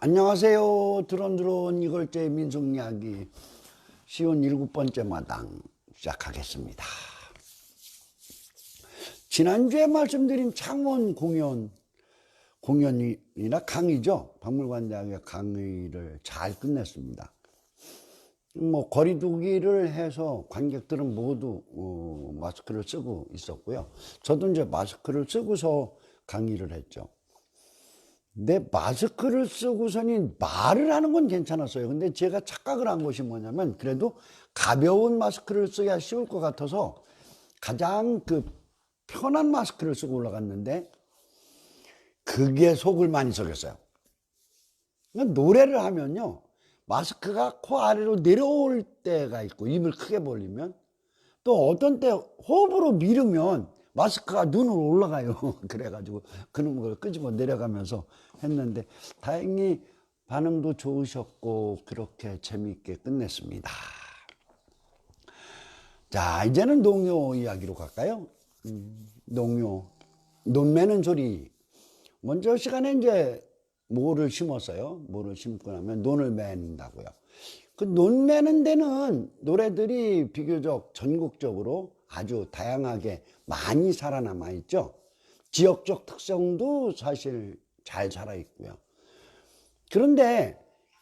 안녕하세요. 드론드론 이걸째 민속이야기 쉬운 7번째 마당 시작하겠습니다. 지난주에 말씀드린 창원 공연이나 강의죠. 박물관대학의 강의를 잘 끝냈습니다. 거리두기를 해서 관객들은 모두 마스크를 쓰고 있었고요. 저도 이제 마스크를 쓰고서 강의를 했죠. 근데 마스크를 쓰고서는 말을 하는 건 괜찮았어요. 근데 제가 착각을 한 것이 뭐냐면, 그래도 가벼운 마스크를 써야 쉬울 것 같아서 가장 편한 마스크를 쓰고 올라갔는데, 그게 속을 많이 썩였어요. 노래를 하면요, 마스크가 코 아래로 내려올 때가 있고, 입을 크게 벌리면, 또 어떤 때 호흡으로 밀으면 마스크가 눈으로 올라가요. 그래가지고 그런 걸 끄집어 내려가면서 했는데, 다행히 반응도 좋으셨고 그렇게 재미있게 끝냈습니다. 자, 이제는 농요 이야기로 갈까요? 농요, 논 매는 소리. 먼저 시간에 이제 모를 심었어요. 모를 심고 나면 논을 맨다고요. 그 논 매는 데는 노래들이 비교적 전국적으로 아주 다양하게 많이 살아남아 있죠. 지역적 특성도 사실 잘 살아있고요. 그런데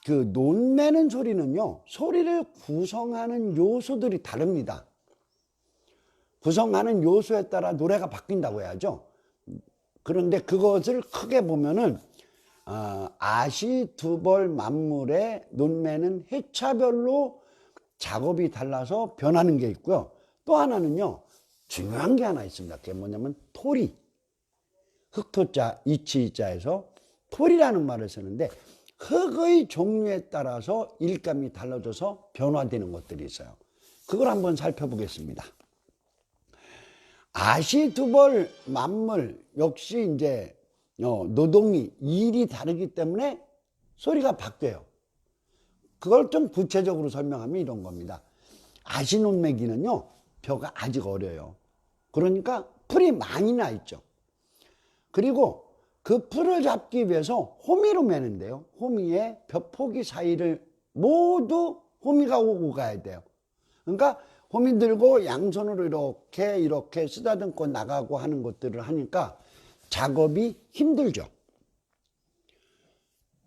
그 논 매는 소리는요, 소리를 구성하는 요소들이 다릅니다. 구성하는 요소에 따라 노래가 바뀐다고 해야죠. 그런데 그것을 크게 보면은 아시두벌 만물의 논매는 해차별로 작업이 달라서 변하는 게 있고요. 또 하나는요, 중요한 게 하나 있습니다. 그게 뭐냐면 토리. 흑토자, 이치자에서 토리라는 말을 쓰는데, 흙의 종류에 따라서 일감이 달라져서 변화되는 것들이 있어요. 그걸 한번 살펴보겠습니다. 아시두벌 만물 역시 이제 노동이 일이 다르기 때문에 소리가 바뀌어요. 그걸 좀 구체적으로 설명하면 이런 겁니다. 아시논매기는요, 벼가 아직 어려요. 그러니까 풀이 많이 나 있죠. 그리고 그 풀을 잡기 위해서 호미로 매는데요, 호미에 벼포기 사이를 모두 호미가 오고 가야 돼요. 그러니까 호미 들고 양손으로 이렇게 쓰다듬고 나가고 하는 것들을 하니까 작업이 힘들죠.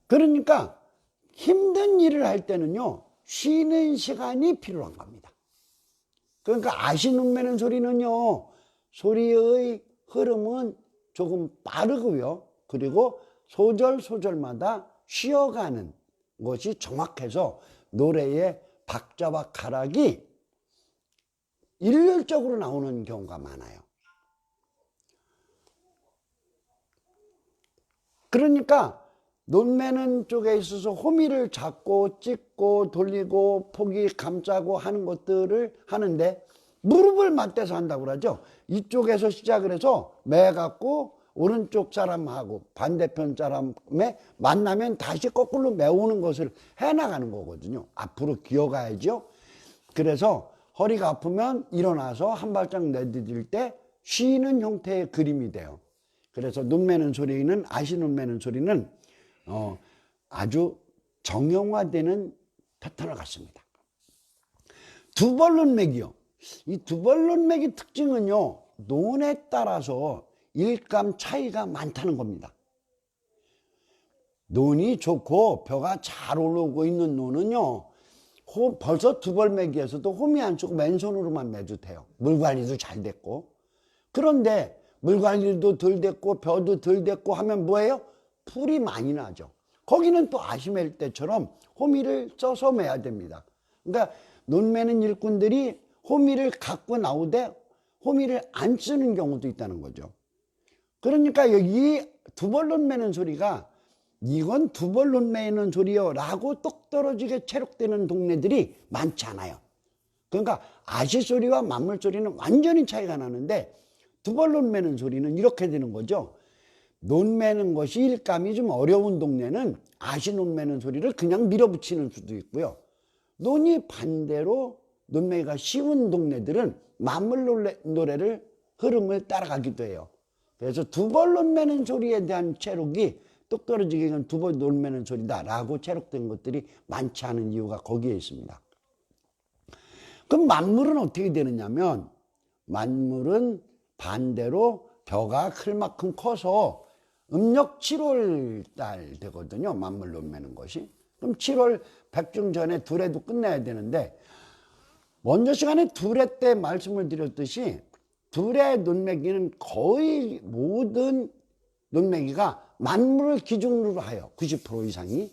그러니까 힘든 일을 할 때는요, 쉬는 시간이 필요한 겁니다. 그러니까 아시눈매는 소리는요, 소리의 흐름은 조금 빠르고요. 그리고 소절마다 쉬어가는 것이 정확해서 노래의 박자와 가락이 일률적으로 나오는 경우가 많아요. 그러니까 논매는 쪽에 있어서 호미를 잡고 찍고 돌리고 포기 감싸고 하는 것들을 하는데, 무릎을 맞대서 한다고 그러죠. 이쪽에서 시작을 해서 매갖고 오른쪽 사람하고 반대편 사람에 만나면 다시 거꾸로 매우는 것을 해나가는 거거든요. 앞으로 기어가야죠. 그래서 허리가 아프면 일어나서 한 발짝 내디딜 때 쉬는 형태의 그림이 돼요. 그래서 눈 매는 소리는, 아시눈 매는 소리는 아주 정형화되는 패턴을 갖습니다. 두벌논 매기요. 이 두벌논 매기 특징은요, 논에 따라서 일감 차이가 많다는 겁니다. 논이 좋고 벼가 잘 올라오고 있는 논은요, 벌써 두벌 매기에서도 홈이 안 쓰고 맨손으로만 매도 돼요. 물 관리도 잘 됐고. 그런데 물 관리도 덜 됐고 벼도 덜 됐고 하면 뭐예요? 풀이 많이 나죠. 거기는 또 아시멜 때처럼 호미를 써서 매야 됩니다. 그러니까 논 매는 일꾼들이 호미를 갖고 나오되 호미를 안 쓰는 경우도 있다는 거죠. 그러니까 여기 두벌논 매는 소리가, 이건 두벌논 매는 소리요 라고 똑 떨어지게 체록되는 동네들이 많지 않아요. 그러니까 아시 소리와 만물 소리는 완전히 차이가 나는데, 두벌논 매는 소리는 이렇게 되는 거죠. 논 매는 것이 일감이 좀 어려운 동네는 아시 논 매는 소리를 그냥 밀어붙이는 수도 있고요. 논이 반대로 논 매기가 쉬운 동네들은 만물 노래를 흐름을 따라가기도 해요. 그래서 두벌논 매는 소리에 대한 체록이 뚝 떨어지게 두 번 놀매는 소리다라고 체록된 것들이 많지 않은 이유가 거기에 있습니다. 그럼 만물은 어떻게 되느냐면 만물은 반대로 벼가 클 만큼 커서 음력 7월 달 되거든요. 만물 논매는 것이. 그럼 7월 백중 전에 두레도 끝내야 되는데 먼저 시간에 두레 때 말씀을 드렸듯이 두레 논매기는 거의 모든 논매기가 만물을 기준으로 하여 90% 이상이.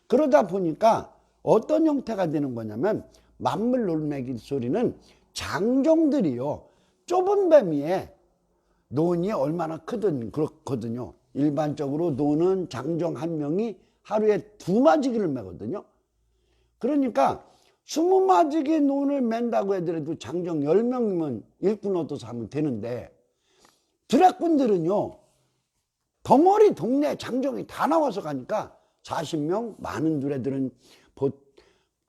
그러다 보니까 어떤 형태가 되는 거냐면 만물 논매기 소리는 장정들이요 좁은 뱀위에 논이 얼마나 크든 그렇거든요. 일반적으로 논은 장정 한 명이 하루에 2마지기를 매거든요. 그러니까 20마지기 논을 맨다고 해더라도 장정 10명이면 일꾼 얻어서 하면 되는데 드래꾼들은요 덩어리 동네 장정이 다 나와서 가니까 40명, 많은 두레들은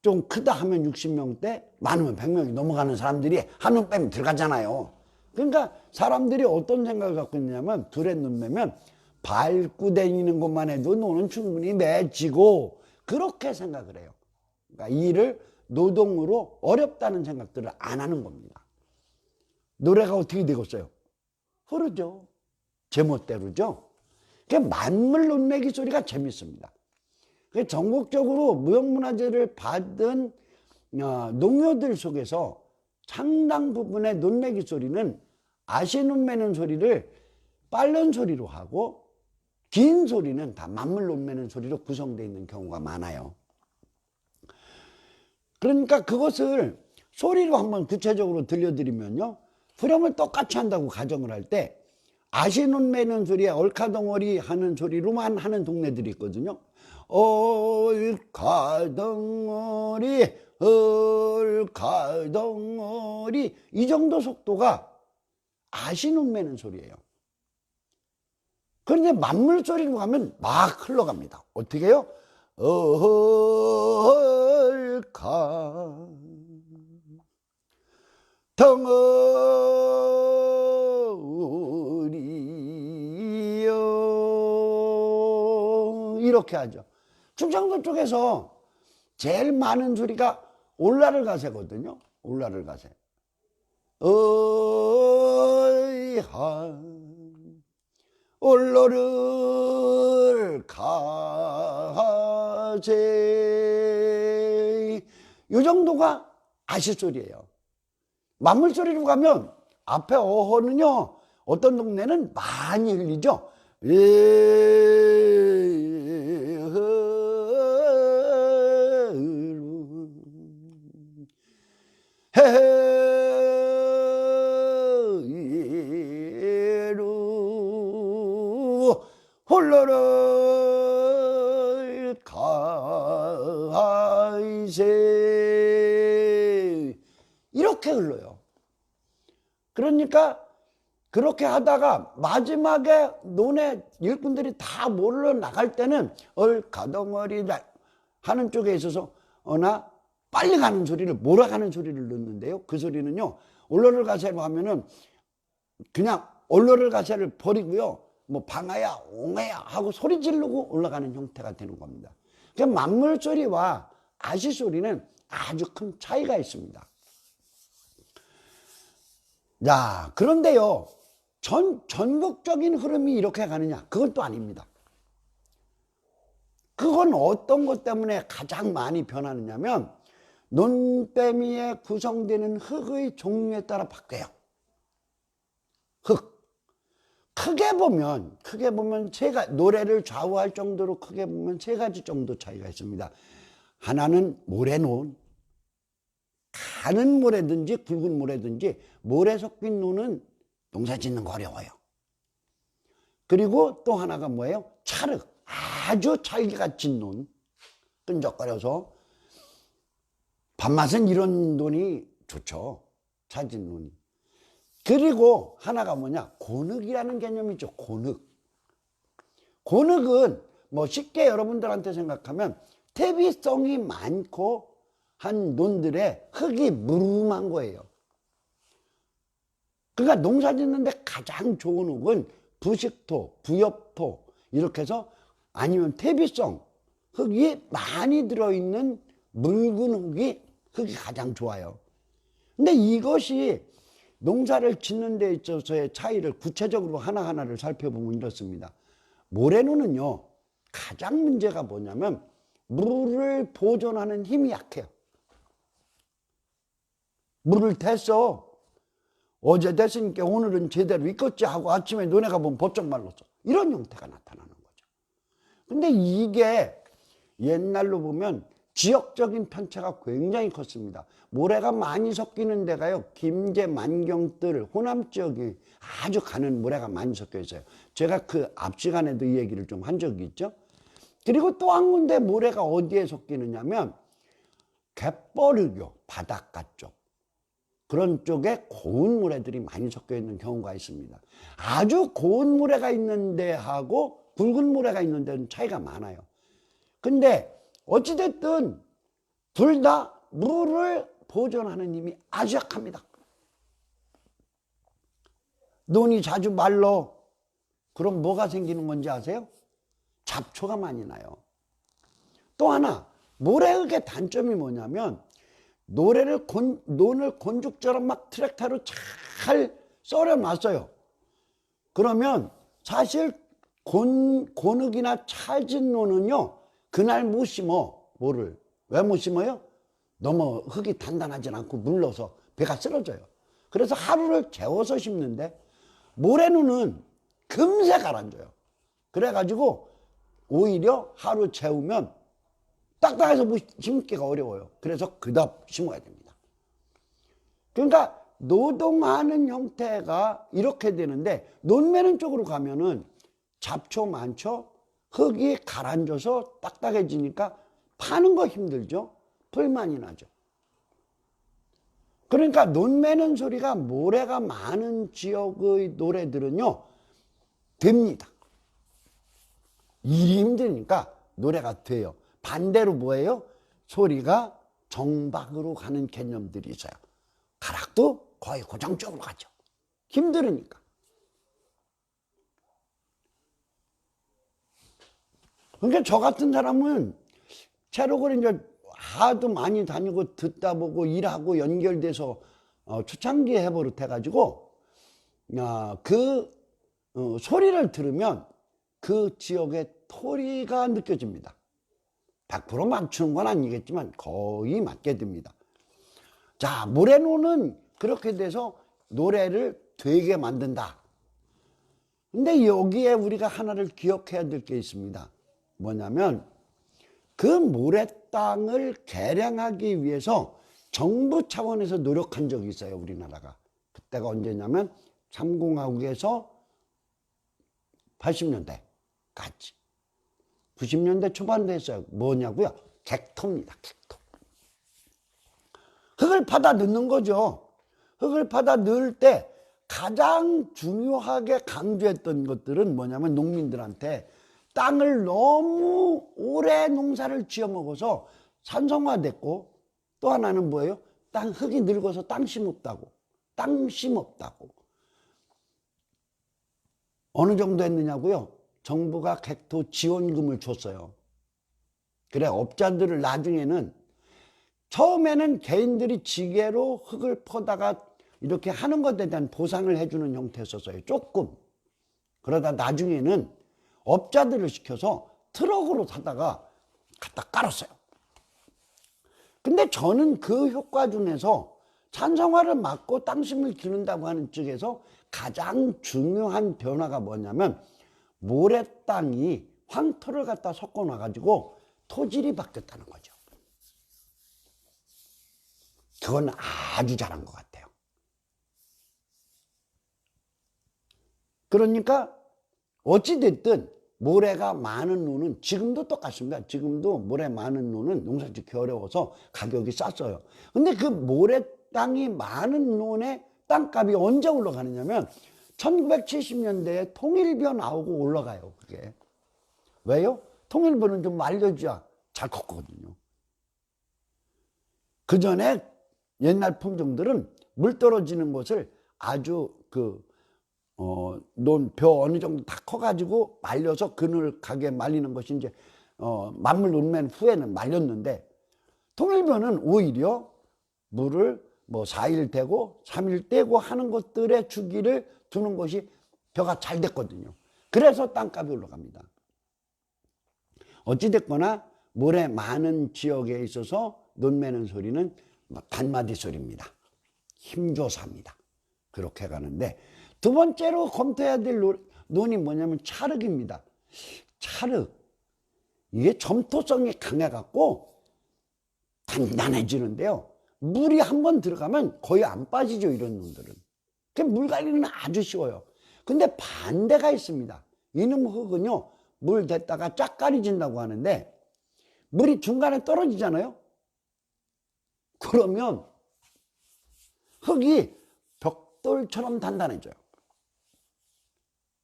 좀 크다 하면 60명대, 많으면 100명이 넘어가는 사람들이 한 명 빼면 들어가잖아요. 그러니까 사람들이 어떤 생각을 갖고 있냐면 두레 논 매면 밟고 다니는 것만 해도 논은 충분히 매지고 그렇게 생각을 해요. 그러니까 일을 노동으로 어렵다는 생각들을 안 하는 겁니다. 노래가 어떻게 되겠어요? 흐르죠. 제멋대로죠. 만물 논매기 소리가 재밌습니다. 전국적으로 무형문화재를 받은 농요들 속에서 상당 부분의 논매기 소리는 아시논 매는 소리를 빠른 소리로 하고 긴 소리는 다 만물 논매는 소리로 구성되어 있는 경우가 많아요. 그러니까 그것을 소리로 한번 구체적으로 들려드리면요. 후렴을 똑같이 한다고 가정을 할 때 아시논 매는 소리에 얼카덩어리 하는 소리로만 하는 동네들이 있거든요. 얼카덩어리 얼카덩어리 이 정도 속도가 아시논 매는 소리예요. 그런데 만물 소리로 가면 막 흘러갑니다. 어떻게 해요? 얼카 덩어리요 이렇게 하죠. 충청도 쪽에서 제일 많은 소리가 올라를 가세거든요. 올라를 가세. 어이하 올로를 가세 이 정도가 아시소리예요. 만물소리로 가면 앞에 어허는요 어떤 동네는 많이 흘리죠. 헤헤루 홀로를 가이세 이렇게 흘러요. 그러니까 그렇게 하다가 마지막에 논에 일꾼들이 다 몰려 나갈 때는 얼가덩어리 하는 쪽에 있어서 어나 빨리 가는 소리를 몰아가는 소리를 넣는데요. 그 소리는요 올로를 가세로 하면은 그냥 올로를 가세를 버리고요 뭐 방아야 옹아야 하고 소리 지르고 올라가는 형태가 되는 겁니다. 그러니까 만물 소리와 아시 소리는 아주 큰 차이가 있습니다. 자, 그런데요 전국적인 흐름이 이렇게 가느냐? 그건 또 아닙니다. 그건 어떤 것 때문에 가장 많이 변하느냐면 논뱀위에 구성되는 흙의 종류에 따라 바뀌어요. 흙. 크게 보면 노래를 좌우할 정도로 크게 보면 3가지 정도 차이가 있습니다. 하나는 모래논. 가는 모래든지 굵은 모래든지 모래 섞인 논은 농사 짓는 거 어려워요. 그리고 또 하나가 뭐예요? 찰흙. 아주 찰기가 진 논. 끈적거려서 밥맛은 이런 논이 좋죠. 찰진 논이. 그리고 하나가 뭐냐? 곤흙이라는 개념이 있죠. 곤흙. 곤흙은 뭐 쉽게 여러분들한테 생각하면 퇴비성이 많고 한 논들의 흙이 무름한 거예요. 그러니까 농사 짓는데 가장 좋은 흙은 부식토, 부엽토 이렇게 해서 아니면 퇴비성 흙이 많이 들어있는 묽은 흙이 가장 좋아요. 근데 이것이 농사를 짓는 데 있어서의 차이를 구체적으로 하나하나를 살펴보면 이렇습니다. 모래노는요, 가장 문제가 뭐냐면 물을 보존하는 힘이 약해요. 물을 댔어. 어제 됐으니까 오늘은 제대로 익었지 하고 아침에 너네가 보면 버쩍 말랐어. 이런 형태가 나타나는 거죠. 근데 이게 옛날로 보면 지역적인 편차가 굉장히 컸습니다. 모래가 많이 섞이는 데가요, 김제, 만경뜰, 호남 지역이 아주 가는 모래가 많이 섞여 있어요. 제가 그 앞 시간에도 이 얘기를 좀 한 적이 있죠. 그리고 또 한 군데 모래가 어디에 섞이느냐면 갯벌이요, 바닷가 쪽. 그런 쪽에 고운 모래들이 많이 섞여 있는 경우가 있습니다. 아주 고운 모래가 있는 데하고 굵은 모래가 있는 데는 차이가 많아요. 근데 어찌됐든 둘 다 물을 보존하는 힘이 아주 약합니다. 논이 자주 말라. 그럼 뭐가 생기는 건지 아세요? 잡초가 많이 나요. 또 하나, 모래흙의 단점이 뭐냐면 논을 곤죽처럼 막 트랙터로 잘 썰어놨어요. 그러면 사실 곤흙이나 찰진 논은요, 그날 못 심어. 뭐를? 왜 못 심어요? 너무 흙이 단단하지 않고 물러서 배가 쓰러져요. 그래서 하루를 재워서 심는데 모래눈은 금세 가라앉아요. 그래가지고 오히려 하루 재우면 딱딱해서 심기가 어려워요. 그래서 그다음 심어야 됩니다. 그러니까 노동하는 형태가 이렇게 되는데 논매는 쪽으로 가면은 잡초 많죠. 흙이 가라앉아서 딱딱해지니까 파는 거 힘들죠. 불만이 나죠. 그러니까 논매는 소리가 모래가 많은 지역의 노래들은요, 됩니다. 일이 힘드니까 노래가 돼요. 반대로 뭐예요? 소리가 정박으로 가는 개념들이 있어요. 가락도 거의 고정적으로 가죠. 힘들으니까. 그러니까 저 같은 사람은 체력을 이제 하도 많이 다니고 듣다 보고 일하고 연결돼서 초창기에 해버릇 해가지고 소리를 들으면 그 지역의 토리가 느껴집니다. 100% 맞추는 건 아니겠지만 거의 맞게 됩니다. 자, 모래노는 그렇게 돼서 노래를 되게 만든다. 근데 여기에 우리가 하나를 기억해야 될 게 있습니다. 뭐냐면 그 모래땅을 개량하기 위해서 정부 차원에서 노력한 적이 있어요, 우리나라가. 그때가 언제냐면 3공화국에서 80년대까지. 90년대 초반도 했어요. 뭐냐고요? 객토입니다. 객토. 흙을 파다 넣는 거죠. 흙을 파다 넣을 때 가장 중요하게 강조했던 것들은 뭐냐면 농민들한테 땅을 너무 오래 농사를 지어 먹어서 산성화됐고, 또 하나는 뭐예요? 흙이 늙어서 땅심 없다고. 땅심 없다고. 어느 정도 했느냐고요? 정부가 객토 지원금을 줬어요. 그래, 업자들을 나중에는, 처음에는 개인들이 지게로 흙을 퍼다가 이렇게 하는 것에 대한 보상을 해주는 형태였었어요. 조금. 그러다 나중에는 업자들을 시켜서 트럭으로 사다가 갖다 깔았어요. 근데 저는 그 효과 중에서 산성화를 막고 땅심을 기른다고 하는 쪽에서 가장 중요한 변화가 뭐냐면 모래땅이 황토를 갖다 섞어 놔가지고 토질이 바뀌었다는 거죠. 그건 아주 잘한 것 같아요. 그러니까 어찌됐든 모래가 많은 논은 지금도 똑같습니다. 지금도 모래 많은 논은 농사 짓기 어려워서 가격이 쌌어요. 근데 그 모래 땅이 많은 논의 땅값이 언제 올라가느냐면 1970년대에 통일벼 나오고 올라가요. 그게. 왜요? 통일벼는 좀 말려줘야 잘 컸거든요. 그 전에 옛날 품종들은 물 떨어지는 곳을 아주 벼 어느 정도 다 커가지고 말려서 그늘가게 말리는 것이 이제 만물 논맨 후에는 말렸는데, 통일벼는 오히려 물을 뭐 4일 대고 3일 떼고 하는 것들의 주기를 두는 것이 벼가 잘 됐거든요. 그래서 땅값이 올라갑니다. 어찌됐거나 모래 많은 지역에 있어서 논매는 소리는 단마디 소리입니다. 힘조사입니다. 그렇게 가는데, 두 번째로 검토해야 될 논이 뭐냐면 찰흙입니다. 찰흙. 이게 점토성이 강해갖고 단단해지는데요. 물이 한번 들어가면 거의 안 빠지죠, 이런 논들은. 물 관리는 아주 쉬워요. 근데 반대가 있습니다. 이놈 흙은요, 물 댔다가 짝가리진다고 하는데, 물이 중간에 떨어지잖아요. 그러면 흙이 벽돌처럼 단단해져요.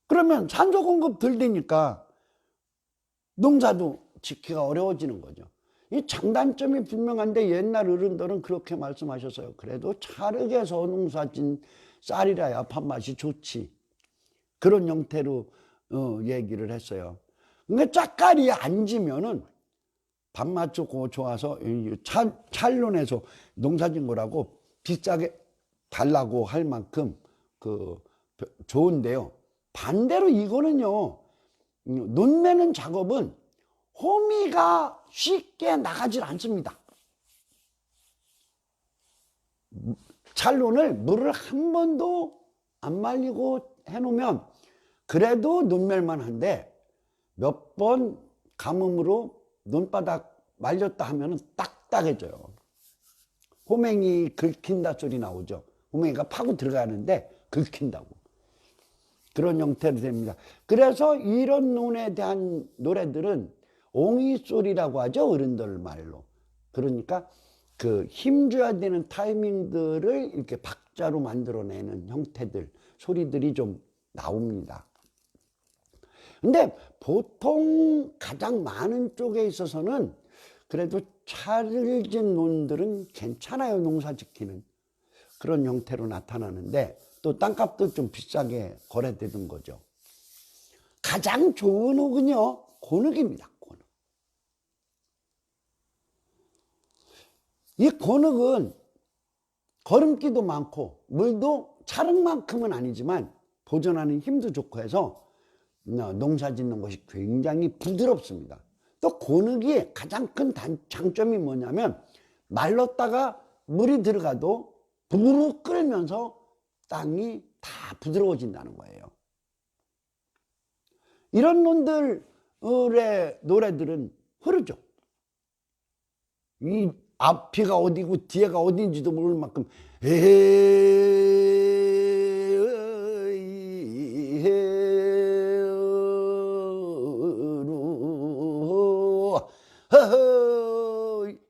그러면 산소 공급 덜 되니까 농사도 짓기가 어려워지는 거죠. 이 장단점이 분명한데 옛날 어른들은 그렇게 말씀하셨어요. 그래도 찰흙에서 농사진 쌀이라야 밥맛이 좋지. 그런 형태로 얘기를 했어요. 근데 짝깔이 안 지면은 밥맛 좋고 좋아서 찰론에서 농사진 거라고 비싸게 달라고 할 만큼 좋은데요. 반대로 이거는요, 논매는 작업은 호미가 쉽게 나가질 않습니다. 찰론을 물을 한 번도 안 말리고 해놓으면 그래도 논멜만 한데, 몇 번 가뭄으로 논바닥 말렸다 하면 딱딱해져요. 호맹이 긁힌다 소리 나오죠. 호맹이가 파고 들어가는데 긁힌다고. 그런 형태로 됩니다. 그래서 이런 논에 대한 노래들은 옹이소리라고 하죠, 어른들 말로. 그러니까 힘줘야 되는 타이밍들을 이렇게 박자로 만들어내는 형태들, 소리들이 좀 나옵니다. 근데 보통 가장 많은 쪽에 있어서는 그래도 찰진 논들은 괜찮아요, 농사 짓기는. 그런 형태로 나타나는데, 또 땅값도 좀 비싸게 거래되는 거죠. 가장 좋은 흙은요, 곤흙입니다. 곤흙. 이 곤흙은 거름기도 많고 물도 찰흙만큼은 아니지만 보존하는 힘도 좋고 해서 농사 짓는 것이 굉장히 부드럽습니다. 또 곤흙이 가장 큰 장점이 뭐냐면, 말랐다가 물이 들어가도 부르르 끓으면서 땅이 다 부드러워진다는 거예요. 이런 논들의 노래들은 흐르죠. 이 앞이가 어디고 뒤에가 어딘지도 모를 만큼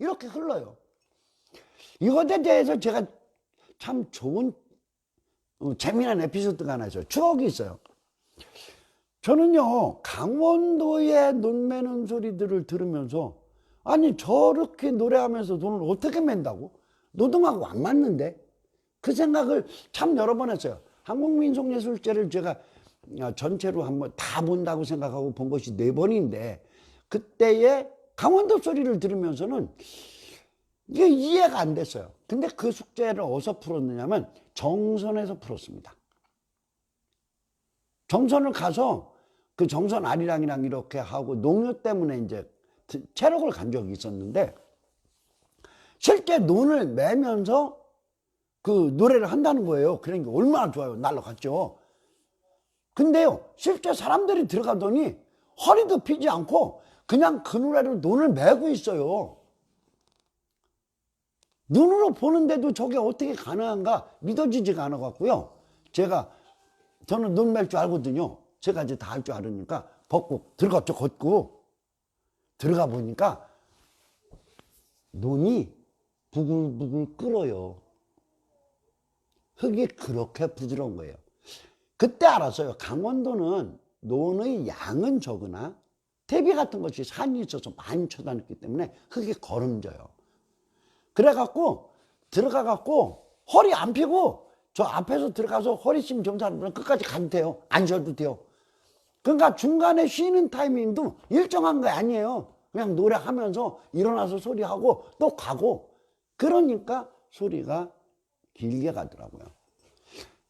이렇게 흘러요. 이것에 대해서 제가 참 좋은 재미난 에피소드가 하나 있어요. 추억이 있어요. 저는요, 강원도의 논 매는 소리들을 들으면서, 아니 저렇게 노래하면서 돈을 어떻게 맨다고? 노동하고 안 맞는데? 그 생각을 참 여러 번 했어요. 한국민속예술제를 제가 전체로 한번 다 본다고 생각하고 본 것이 4번인데, 그때의 강원도 소리를 들으면서는 이게 이해가 안 됐어요. 근데 그 숙제를 어디서 풀었느냐면 정선에서 풀었습니다. 정선을 가서 그 정선 아리랑이랑 이렇게 하고 농요 때문에 이제 체력을 간 적이 있었는데, 실제 논을 매면서 그 노래를 한다는 거예요. 그러니까 얼마나 좋아요. 날라갔죠. 근데요, 실제 사람들이 들어가더니 허리도 피지 않고 그냥 그 노래로 논을 매고 있어요. 눈으로 보는데도 저게 어떻게 가능한가 믿어지지가 않아 갖고요. 저는 논 맬 줄 알거든요. 제가 이제 다 할 줄 알으니까 벗고 들어갔죠. 걷고 들어가 보니까 논이 부글부글 끓어요. 흙이 그렇게 부드러운 거예요. 그때 알았어요. 강원도는 논의 양은 적으나 대비 같은 것이 산이 있어서 많이 쳐다녔기 때문에 흙이 거름져요. 그래갖고 들어가갖고 허리 안 펴고 저 앞에서 들어가서 허리심 좋은 사람들은 끝까지 가도 돼요. 안 쉬어도 돼요. 그러니까 중간에 쉬는 타이밍도 일정한 거 아니에요. 그냥 노래하면서 일어나서 소리하고 또 가고. 그러니까 소리가 길게 가더라고요.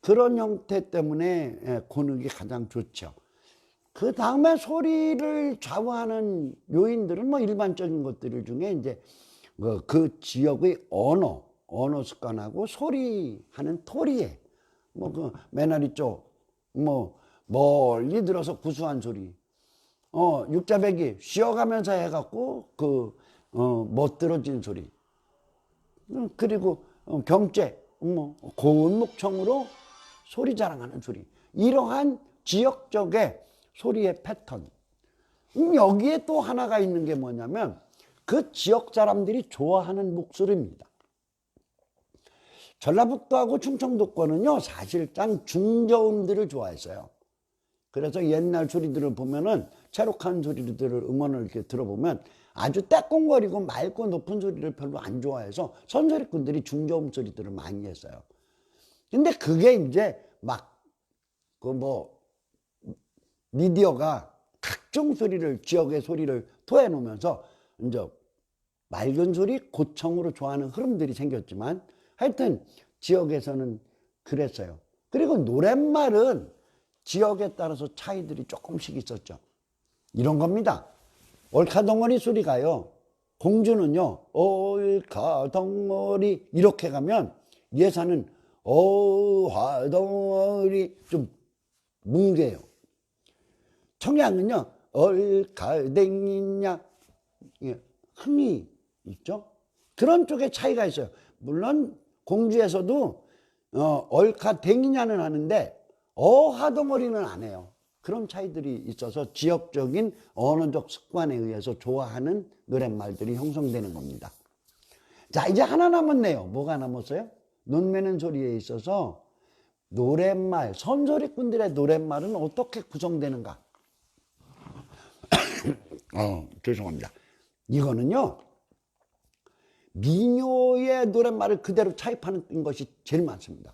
그런 형태 때문에 곤흑이 가장 좋죠. 그 다음에 소리를 좌우하는 요인들은 뭐 일반적인 것들 중에 이제 그 지역의 언어 습관하고 소리하는 토리에 뭐 그 매너리 쪽 뭐 멀리 들어서 구수한 소리, 육자배기 쉬어가면서 해갖고 멋들어진 소리, 그리고 경제 뭐 고운 목청으로 소리 자랑하는 소리, 이러한 지역적의 소리의 패턴. 여기에 또 하나가 있는 게 뭐냐면 그 지역 사람들이 좋아하는 목소리입니다. 전라북도하고 충청도권은요 사실상 중저음들을 좋아했어요. 그래서 옛날 소리들을 보면은 채록한 소리들을 음원을 이렇게 들어보면 아주 떼꽁거리고 맑고 높은 소리를 별로 안 좋아해서 선소리꾼들이 중저음 소리들을 많이 했어요. 근데 그게 이제 막 미디어가 각종 소리를, 지역의 소리를 토해 놓으면서 이제 맑은 소리, 고청으로 좋아하는 흐름들이 생겼지만 하여튼 지역에서는 그랬어요. 그리고 노랫말은 지역에 따라서 차이들이 조금씩 있었죠. 이런 겁니다. 얼카덩어리 소리가요, 공주는요 얼카덩어리 이렇게 가면 예사는 어화덩어리 좀 뭉개요. 청양은요 얼카댕이냐 흥이 있죠. 그런 쪽에 차이가 있어요. 물론 공주에서도 얼카댕이냐는 하는데 어하덩어리는 안 해요. 그런 차이들이 있어서 지역적인 언어적 습관에 의해서 좋아하는 노랫말들이 형성되는 겁니다. 자, 이제 하나 남았네요. 뭐가 남았어요? 논매는 소리에 있어서 노랫말, 선소리꾼들의 노랫말은 어떻게 구성되는가? 죄송합니다. 이거는요 민요의 노랫말을 그대로 차입하는 것이 제일 많습니다.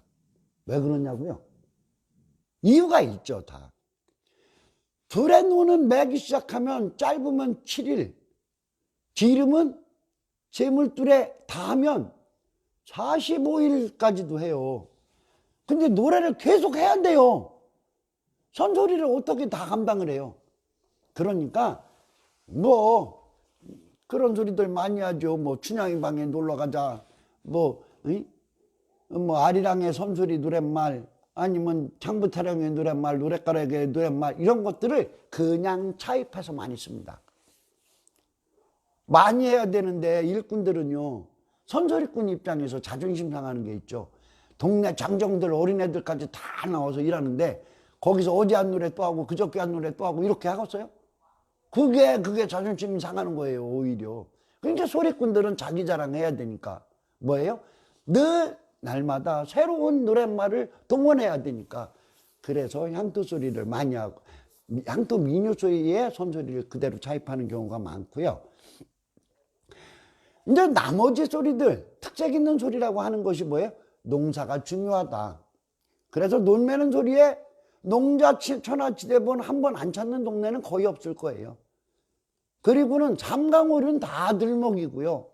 왜 그러냐고요? 이유가 있죠. 다 들의 노는 매기 시작하면 짧으면 7일, 기름은 재물들에 다 하면 45일까지도 해요. 근데 노래를 계속 해야 돼요. 선소리를 어떻게 다 감당을 해요? 그러니까 뭐 그런 소리들 많이 하죠. 뭐 춘향이 방에 놀러 가자, 뭐 아리랑의 선소리 노랫말, 아니면 장부타령의 노랫말, 노랫가락의 노랫말, 이런 것들을 그냥 차입해서 많이 씁니다. 많이 해야 되는데 일꾼들은요 선소리꾼 입장에서 자존심 상하는 게 있죠. 동네 장정들 어린애들까지 다 나와서 일하는데 거기서 어제 한 노래 또 하고 그저께 한 노래 또 하고 이렇게 하겠어요? 그게 자존심이 상하는 거예요. 오히려. 그러니까 소리꾼들은 자기 자랑해야 되니까 뭐예요? 늘 날마다 새로운 노랫말을 동원해야 되니까, 그래서 향토 소리를 많이 하고 향토 민요 소리에 선소리를 그대로 차입하는 경우가 많고요. 이제 나머지 소리들, 특색 있는 소리라고 하는 것이 뭐예요? 농사가 중요하다. 그래서 논매는 소리에 농자 천하지대본 한 번 안 찾는 동네는 거의 없을 거예요. 그리고는 삼강오류는 다 들먹이고요.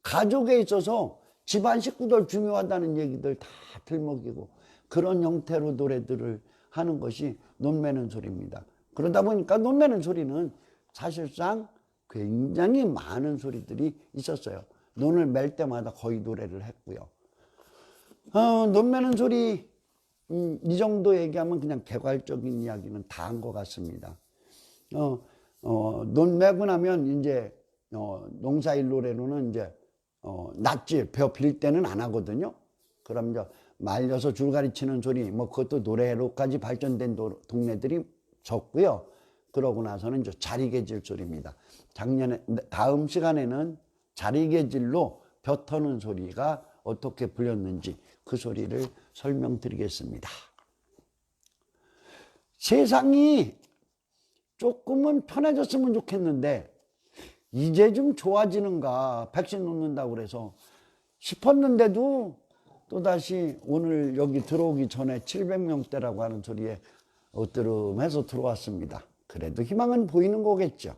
가족에 있어서 집안 식구들 중요하다는 얘기들 다 들먹이고, 그런 형태로 노래들을 하는 것이 논매는 소리입니다. 그러다 보니까 논매는 소리는 사실상 굉장히 많은 소리들이 있었어요. 논을 맬 때마다 거의 노래를 했고요. 논매는 소리, 이 정도 얘기하면 그냥 개괄적인 이야기는 다 한 것 같습니다. 논 매고 나면 이제 농사일 노래로는 이제 낫지 벼 빌 때는 안 하거든요. 그럼 이제 말려서 줄가리 치는 소리, 뭐 그것도 노래로까지 발전된 동네들이 적고요. 그러고 나서는 이제 자리개질 소리입니다. 다음 시간에는 자리개질로 벼 터는 소리가 어떻게 불렸는지 그 소리를 설명드리겠습니다. 세상이 조금은 편해졌으면 좋겠는데 이제 좀 좋아지는가, 백신 놓는다고 그래서 싶었는데도 또다시 오늘 여기 들어오기 전에 700명대라고 하는 소리에 엇들음해서 들어왔습니다. 그래도 희망은 보이는 거겠죠.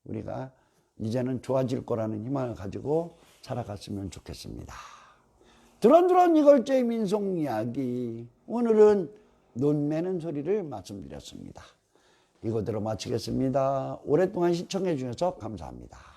우리가 이제는 좋아질 거라는 희망을 가지고 살아갔으면 좋겠습니다. 드런드런 이걸제의 민속 이야기, 오늘은 논매는 소리를 말씀드렸습니다. 이거대로 마치겠습니다. 오랫동안 시청해 주셔서 감사합니다.